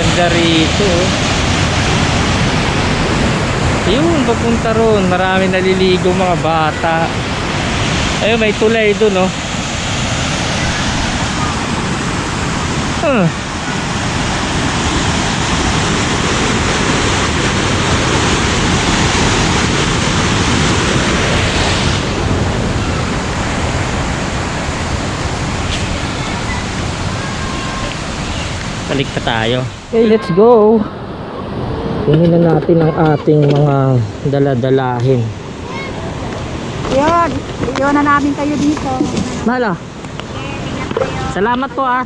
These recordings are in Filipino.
ganda rito. Ayun, papunta ron. Marami naliligo mga bata. Ayun, may tulay doon, oh. Balik na tayo. Okay, let's go. Kunin na natin ang ating mga daladalahin. Yun, iyon na namin kayo dito. Mala. Salamat po ah.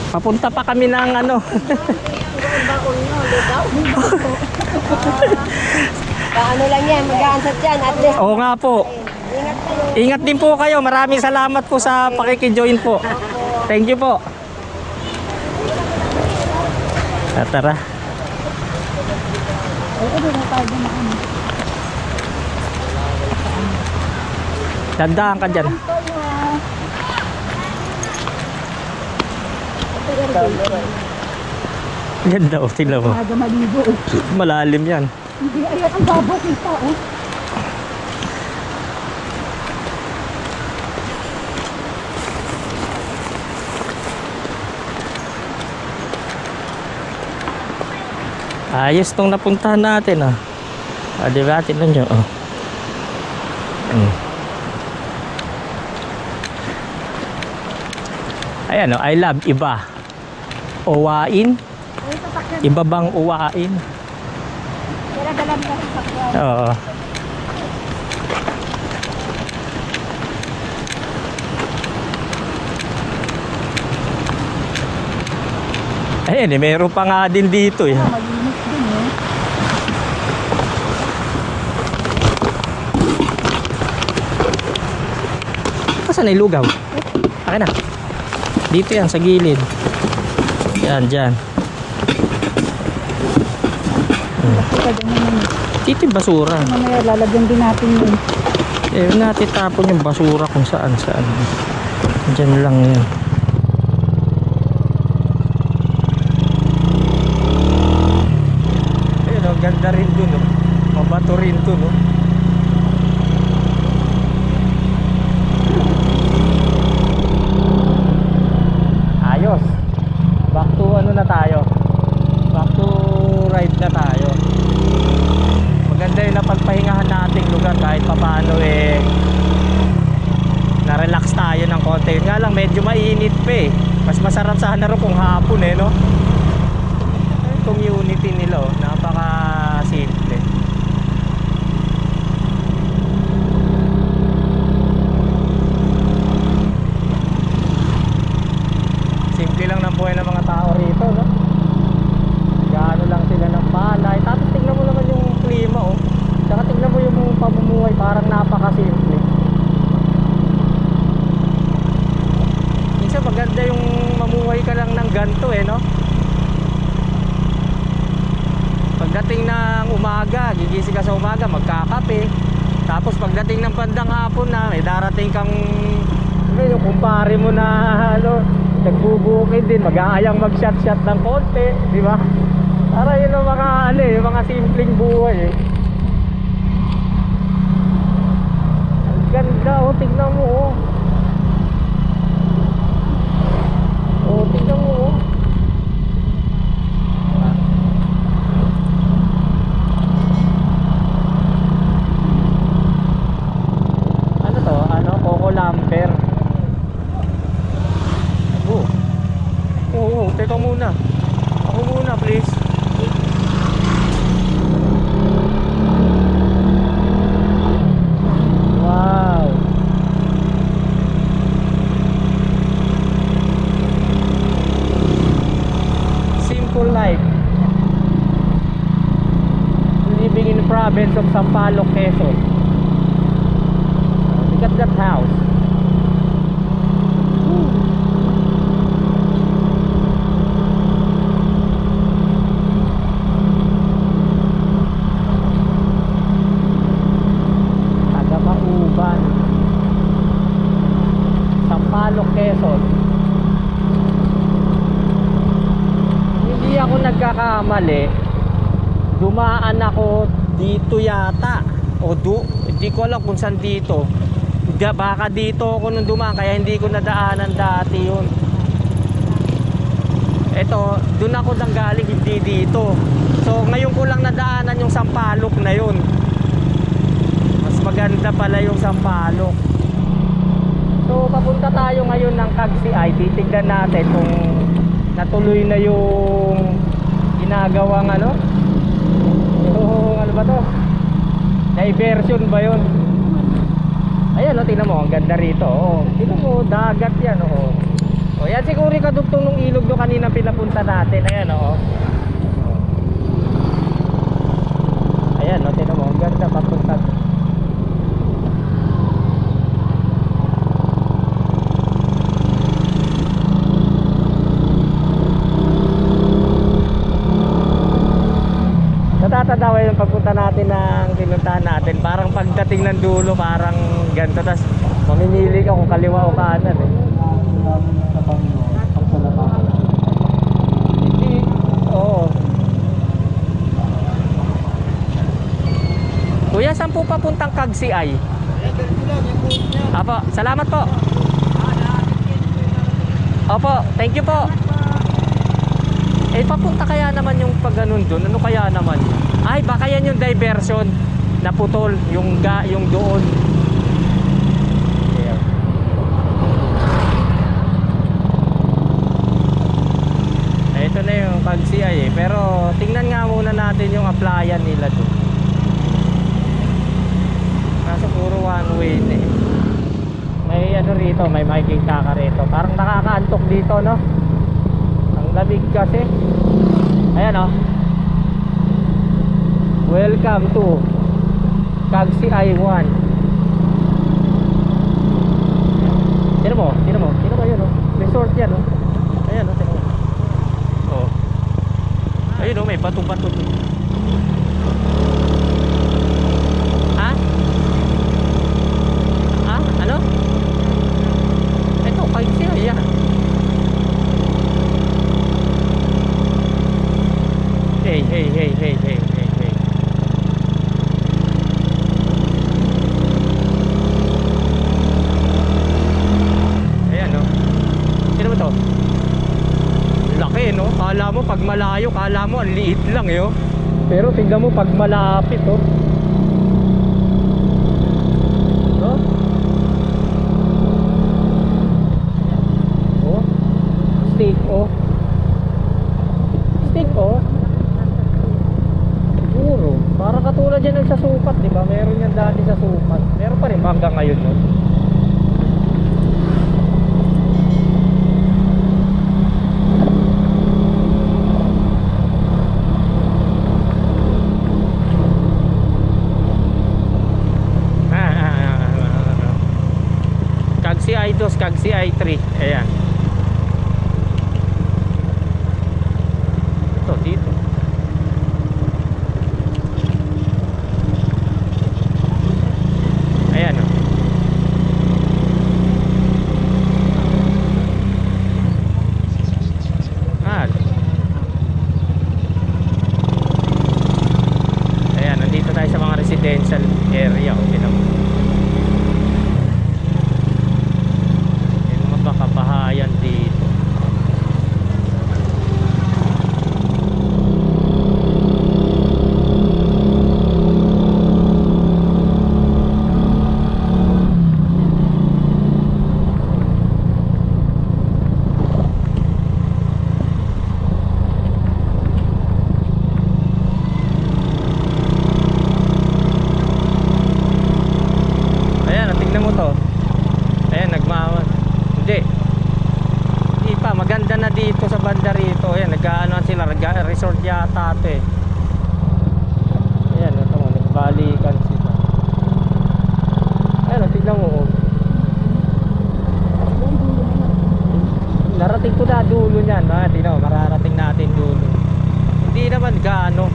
Papunta pa kami ng ano. Ano lang yan, mag-aansat yan. At least. Oo nga po. Ingat kayo. Ingat din po kayo. Maraming salamat po sa pakikijoin po. Thank you po. Tara. Dandaan ka dyan. Ganda o, tingnan mo. Malalim yan. Hindi, ayan ang babaw kita, oh. Ayos tong napuntahan natin ah. Diba? Tignan nyo oh. Ayan oh, I love iba. Uwain. Iba bang uwain? Kaya dalam na rin sakyan. Oo. Ayan eh, meron pa nga din dito eh. Malinis din eh. Saan ay lugaw? Akin na. Dito yan sa gilid. Yan, dyan. Dito yung basura. Mamaya lalagyan din natin yun. Eh, natin tapon yung basura kung saan. Dyan lang yan. Ayun oh, ganda rin dun oh. Mabato rin dun oh. Ayos. Back to ano na tayo. Back to ride na tayo. Maganda yung napagpahingahan nating lugar kahit papaano eh na-relax tayo ng konti. Yun nga lang medyo mainit pa eh. Mas masarap sana rin kung hapon eh no. Community nila oh, napaka simple. Simple lang ng buhay ng mga tao rito no. Gaano lang sila ng palay. Tapos tingnan mo naman yung klima oh. Saka tingnan mo yung pamumuhay, parang napakasimple. Minsan maganda yung mamuhay ka lang ng ganito eh no. Pagdating ng umaga, gigising ka sa umaga, magkakape. Tapos pagdating ng bandang hapon na, may darating kang yung kumpare mo na ano, nagbubukid din, mag-aayang mag-shot-shot ng konti, di ba? Para yun ang mga ano eh, yung mga simpleng buhay eh. Ang ganda oh, tignan mo oh. Oh, tignan mo oh. Ano to? Ano? Coco Lamper. Oh. Oo, teka muna. Ako muna, please. Wow. Simple life. Living in the province of Sampaloc, Quezon. Look at that house. Tagapauban, Sampaloc, Quezon. ako nagkakamali, dumaan ako dito yata. Hindi ko alam kung saan dito. Baka dito ako nung dumaan, kaya hindi ko nadaanan dati yun. Eto, dun ako nanggaling, hindi dito. So ngayon ko lang nadaanan yung Sampaloc na yun. Mas maganda pala yung Sampaloc. So papunta tayo ngayon ng Cagsiay. Titignan natin kung natuloy na yung ginagawang ano, yung ano ba to, diversion ba yun? Ayan o, tingnan mo, ang ganda rito. Tingnan mo, dagat yan. O yan siguro yung kadugtong ng ilog doon kanina pinapunta natin. Ayan o. Ayan o, tingnan mo, ang ganda papunta. Natatatawa yung pagpunta natin ng pinuntahan natin. Parang pagdating ng dulo, parang ganito. Tapos mamimili ka kung kaliwa o kanan eh. Hindi, oo. Kuya, saan po papuntang Cagsiay? Apo, salamat po. Opo, thank you po. Eh papunta kaya naman yung pag ganun doon? Ano kaya naman? Ay baka yan yung diversion na putol, yung doon. Yeah. Ito na yung Cagsiay eh. Pero tingnan nga muna natin yung applyan nila doon. Kaso puro one way na eh. May ano rito, may makikita ka rito. Parang nakakaantok dito, no? Lamig kasi. Ayan o. Welcome to Cagsiay 1. Tino mo yun o. Resort yan o. Ayan o, tino mo. O. Ayun o, may bato-bato. Ha? Ha? Ano? Ito, Cagsiay yan. Hey. Ayan no. Sino ba to? Laki no. Kala mo pag malayo, kala mo ang liit lang eh oh. Pero tingnan mo pag malapit oh. No? Oh. Stick oh. Siguro, para katulad yan ng sa Sukat, di ba? Meron yan dati sa Sukat. Meron pa rin hanggang ngayon no? Cagsiay 2, Cagsiay 3. Ayan. Dito. Ayan o. Ayan, nandito tayo sa mga residential area o may mga bakabahayan dito. Maganda na dito sa banda rito. Ayan, nag-ano sila, resort yata ito eh. Ayan, ito mo, nagbalikan sila. Ayan, tignan mo. Narating ko na dulo niyan. Tignan mo, mararating natin dulo. Hindi naman gaano.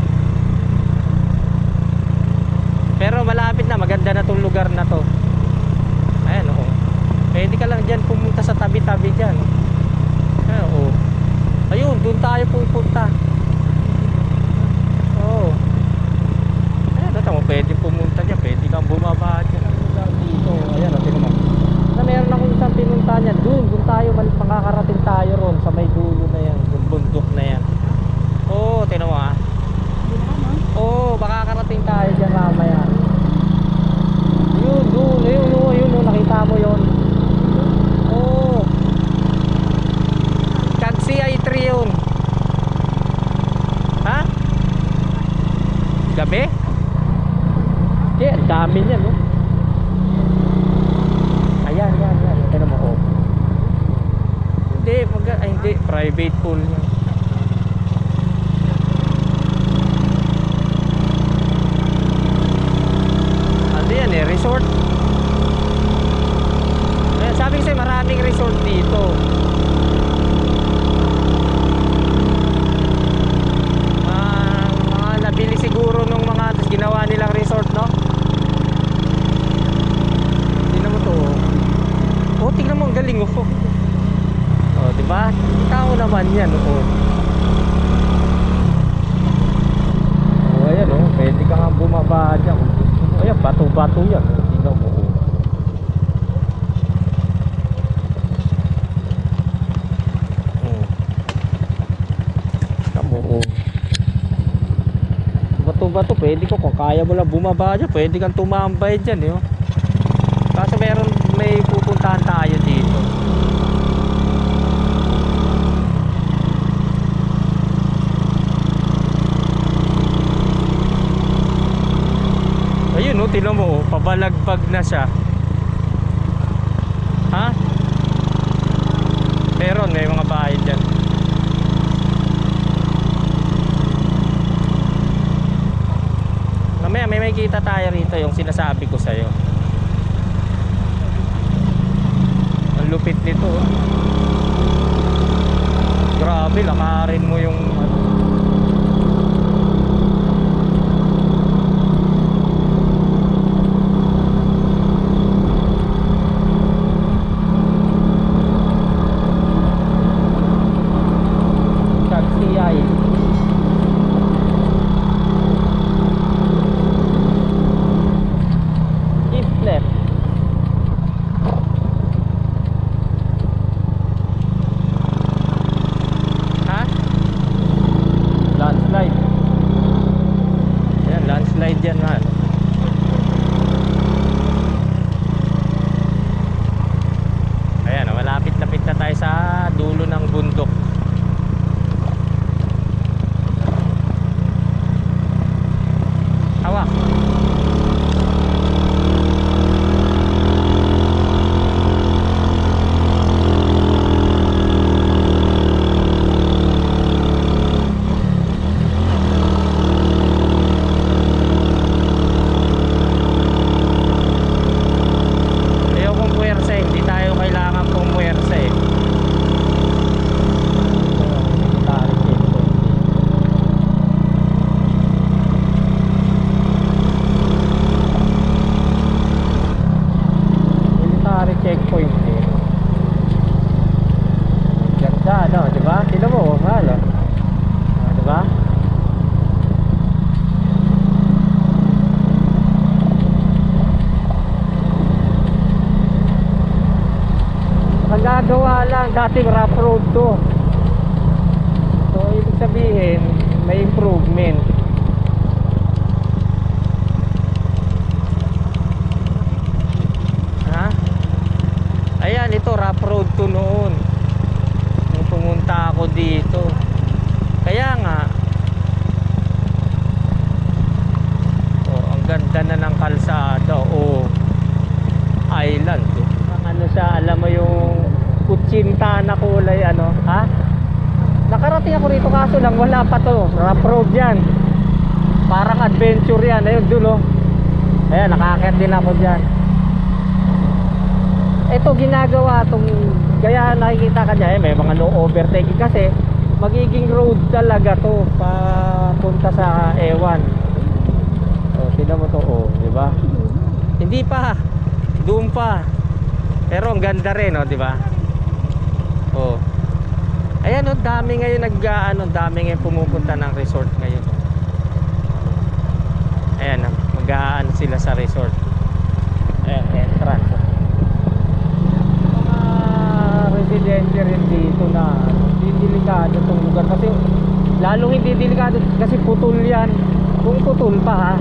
Pero malapit na, maganda na itong lugar na to. Ayan, oo. Pwede ka lang dyan pumunta sa tabi-tabi dyan. Oo. Ayun, doon tayo pupunta. Tabi? Kaya, ang dami niyan, no? Ayan. Ito mo, oh. Hindi, private pool yan. Ano yan eh, resort. Ayan, sabi ko sa'yo, maraming resort dito. Mga nabili siguro nung mga tapos ginawa nilang resort, no? Tingnan mo to, oh. Oh, tingnan mo, ang galing, oh. Oh, diba? Tao naman yan, oh. Oh, ayan, oh. Pwede ka nga bumaba dyan. Oh, ayan, bato-bato yan. Oh, tingnan mo, oh. Oh. Tingnan mo, oh. Bato-bato, pwede ko. Kung kaya mo lang bumaba dyan, pwede kang tumambay dyan, eh, oh. Kaso may pupuntahan tayo dito. Ayun, no, tingnan mo, oh, pabalagbag na siya. Ha? May mga bahay dyan. Mamaya may makikita tayo rito, yung sinasabi ko sa'yo. Ang lupit nito, oh. Grabe, lakarin mo yung checkpoint eh. Ganda, no? Diba? Tignan mo, mahal, oh. Diba? Ang gagawa lang, dating rough road to. So, ibig sabihin, may improvement. Ayan, ito rough road to noon nung pumunta ako dito. Kaya nga, oh, ang ganda na ng kalsada. Oh, island, oh. Ano siya, alam mo yung kutsinta na kulay, ano, ha? Nakarating ako rito kaso lang wala pa to. Rough road yan, parang adventure yan. Ayun dun, oh. Ayan, nakakit din ako dyan. Ito ginagawa tong, kaya nakikita ka dyan, may mga low overtaking kasi magiging road talaga to papunta sa Ewan. So, tingnan mo to, oh, di ba? Hindi pa, doon pa. Pero ang ganda rin, oh, di ba? Oh. Ayan, oh, dami ngayon dami ngayon pumupunta ng resort ngayon. Ayan, mag-aano sila sa resort. Ayan, entrance. Residente rin dito na hindi delikado itong lugar kasi lalong hindi delikado kasi putol yan, kung putol pa, ha.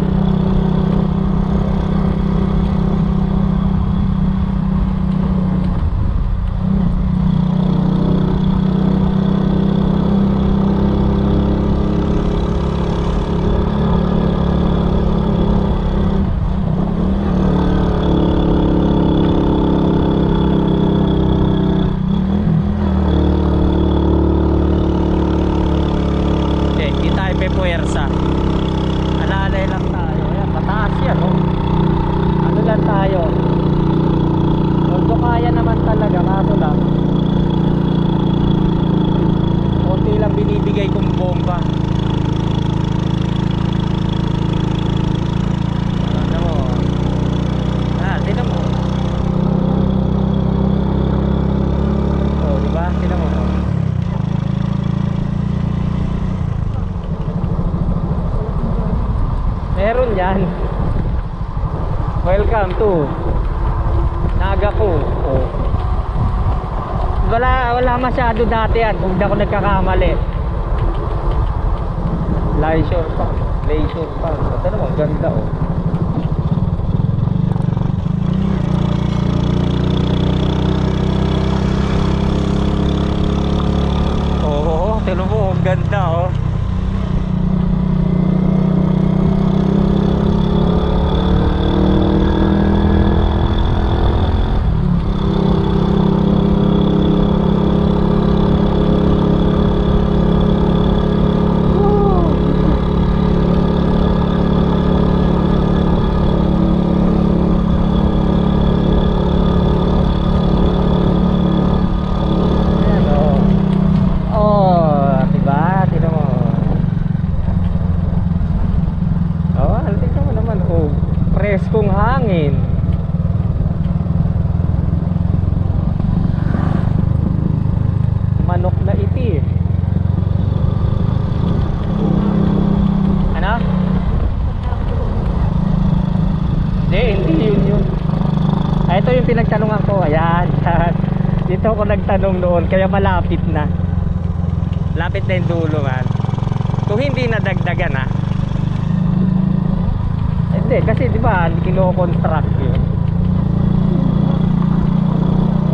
pwersa. Alalay lang tayo. Ayan, mataas yan, oh. Ano lang tayo. Although kaya naman talaga, kaso lang konti lang binibigay kong bomba. Ano mo? Tignan mo. Oh, diba? Tignan mo. Meron yan. Welcome to Nagaku. Oh. Wala masyado dati yan kung di ako nagkakamali. Leisure Park. Ito naman, ganda, oh. Oo, tignan mo, ang ganda, oh. Preskong hangin. Manok na iti. Ano? Hindi yun. Ito yung pinagtanungan ko. Ayan. Dito ako nagtanong noon, kaya malapit na. Lapit na yung dulo, man. Kung hindi nadagdagan, ha. Hindi, kasi di ba kino-construct yun.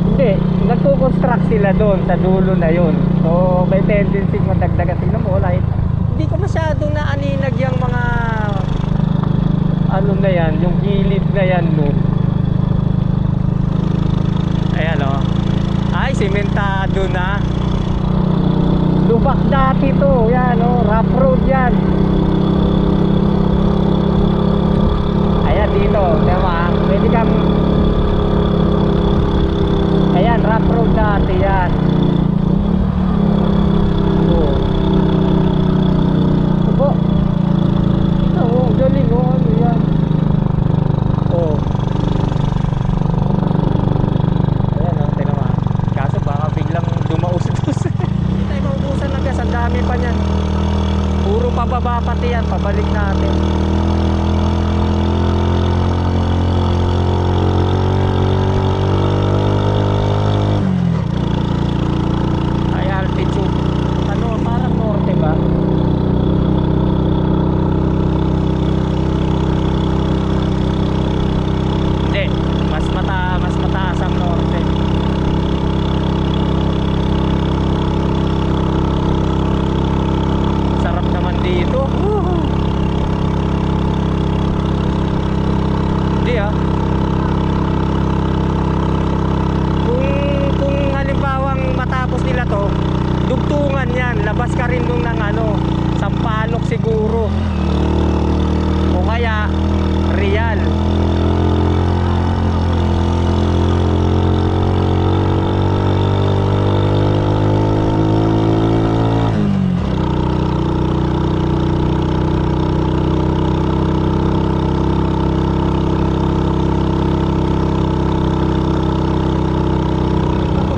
Hindi, nagko-construct sila doon sa dulo na yun. So may tendency madagdagan. Tingnan mo, wala. Hindi ko masyadong naaninag yung mga ano na yan, yung gilid na yan nun. Ayan, o. Ay, simentado na. Lubak dati to. Yan, o, rough road yan. Ayan dito, diba? Pwede kang ayan, rough road dati yan. Opo. Oo, galing, oh. Ano yan? Oh. Ayan, oh, tinama. Kaso baka biglang dumaus-dus. Hindi tayo maubusan ng gas. Ang dami pa niyan. Puro pababa pati yan. Pabalik natin. Labas ka rin nung ng ano, Sampaloc siguro. O kaya Real.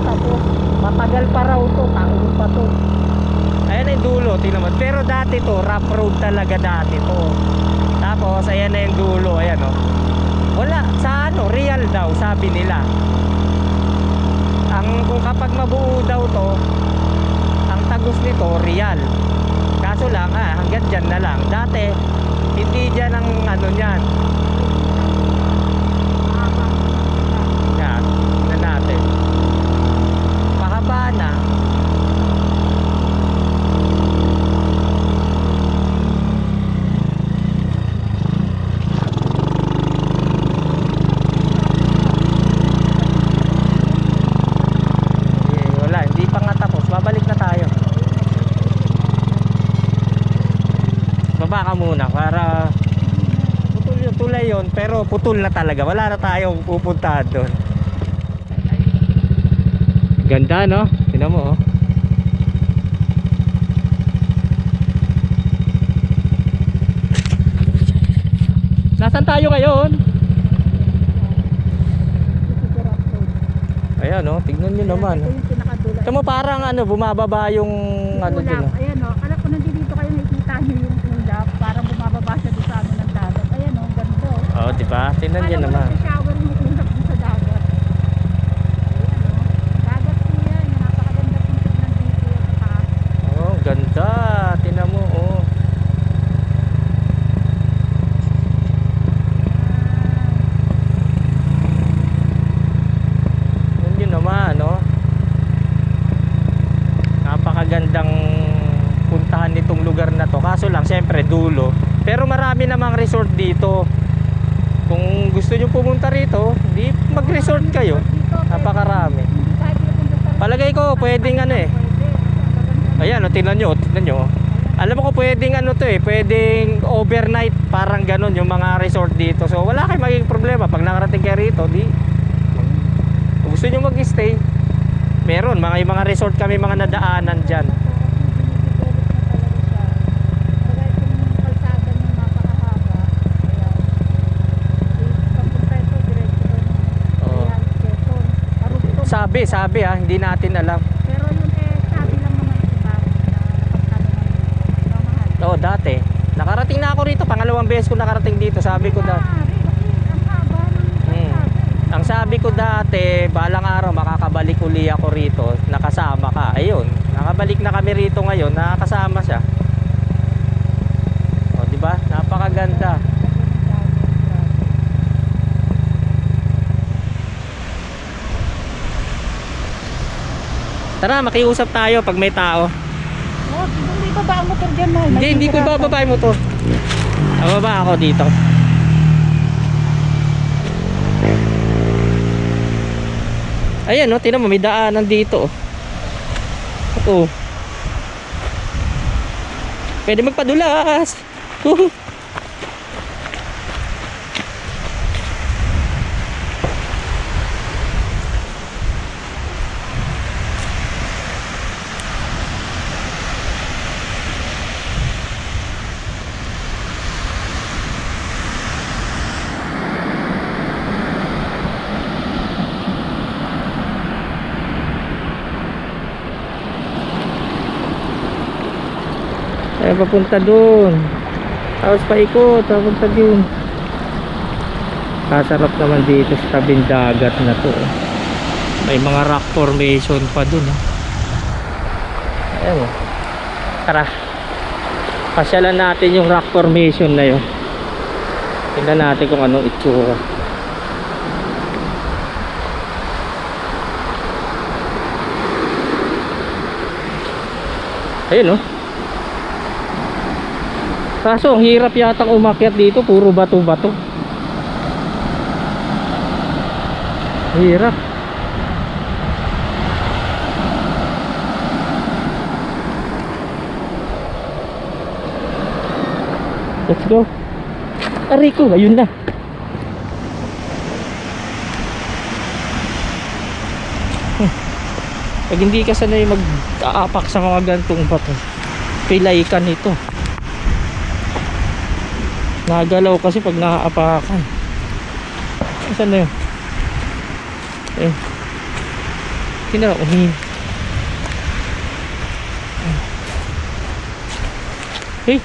Tapos matagal pa raw to, taon pa to. Ayan yung dulo, tingnan mo. Pero dati to, rough road talaga dati to. Tapos ayan na yung dulo, ayan, oh. Wala, sa ano, Real daw, sabi nila. Kung kapag mabuo daw to, ang tagos nito, Real. Kaso lang, hanggang dyan na lang. Dati, hindi dyan ang ano nyan. Yan, na natin. Pahaba na. baba ka muna para putol yung tulay yon, pero putol na talaga, wala na tayong pupuntahan doon. Ganda no, tingnan mo oh. Nasaan tayo ngayon? Ayan no, tignan nyo naman. Ito yung pinakadula. Ito mo parang ano, bumababa yung ano dun. Ulap. Ayan o. Alam ko nandito kayo nakikita nyo yung ulap. Parang bumababa siya doon sa ano ng dagat. Ayan o, ganito. Oo, di ba? Tingnan nyo naman. Alam ko shower yung ulap doon sa dagat. Ayan o. Dagat po yan. Napakaganda po tignan dito yung sa taas. Oh, ganda. Tingnan mo oh. Yun naman no. Napakagandang puntahan nitong lugar na to. Kaso lang syempre dulo. Pero marami namang resort dito. Kung gusto nyo pumunta rito, di mag-resort kayo. Dito, Napakarami. hindi tayo pinapunta sa Palagay ko pwedeng ano eh. pwede. Kasi ang gaganda. Ayan, o, tingnan nyo, tingnan nyo. Alam mo ko pwedeng ano to eh, pwedeng overnight, parang ganun yung mga resort dito. So wala kayong magiging problema pag nakarating kayo rito, di kung gusto nyo mag-stay, meron yung mga resort kami mga nadaanan dyan. Oo. Sabi ha, hindi natin alam. Pero yun sabi lang naman iba na mahal. Oo, dati. Nakarating na ako rito, pangalawang beses ko nakarating dito, sabi ko dati. Ang haba ng Ang sabi ko dati, balang araw makakabalik uli ako rito, nakasama ka. Ayun, nakabalik na kami rito ngayon, nakakasama siya. O, di ba? Napakaganda. Tara, makiusap tayo pag may tao. Hindi pa ba ang motor dyan na? Hindi ko ibababa mo to. Bababa ako dito. Ayan no, tingnan mo, may daanan dito. Oh. Pwede magpadulas. Ay, papunta dun. Tapos paikot, papunta dun. Kasarap naman dito sa tabing dagat na to. May mga rock formation pa dun. Ayan o. Tara. Pasyalan natin yung rock formation na yun. Tingnan natin kung anong itsura. Ayun o. Kaso ang hirap yatang umakyat dito, puro bato-bato. Hirap. Let's go. Aray ko, ayun na. Pag hindi ka sanay mag-aapak sa mga gantong bato, pilay ka nito. Nagalaw kasi pag naaapakan. Saan na yun? Eh. Kina umin. Hey.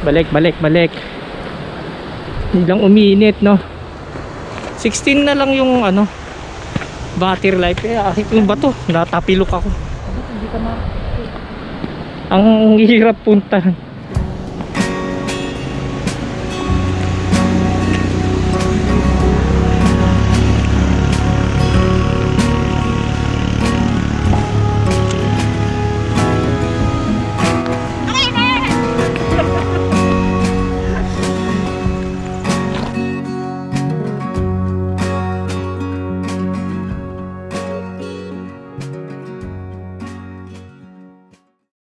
Balik. Hindi lang uminit, no? 16 na lang yung ano, battery life. Kaya yung bato, natapilok ako. Hindi ka Ang hirap puntahan.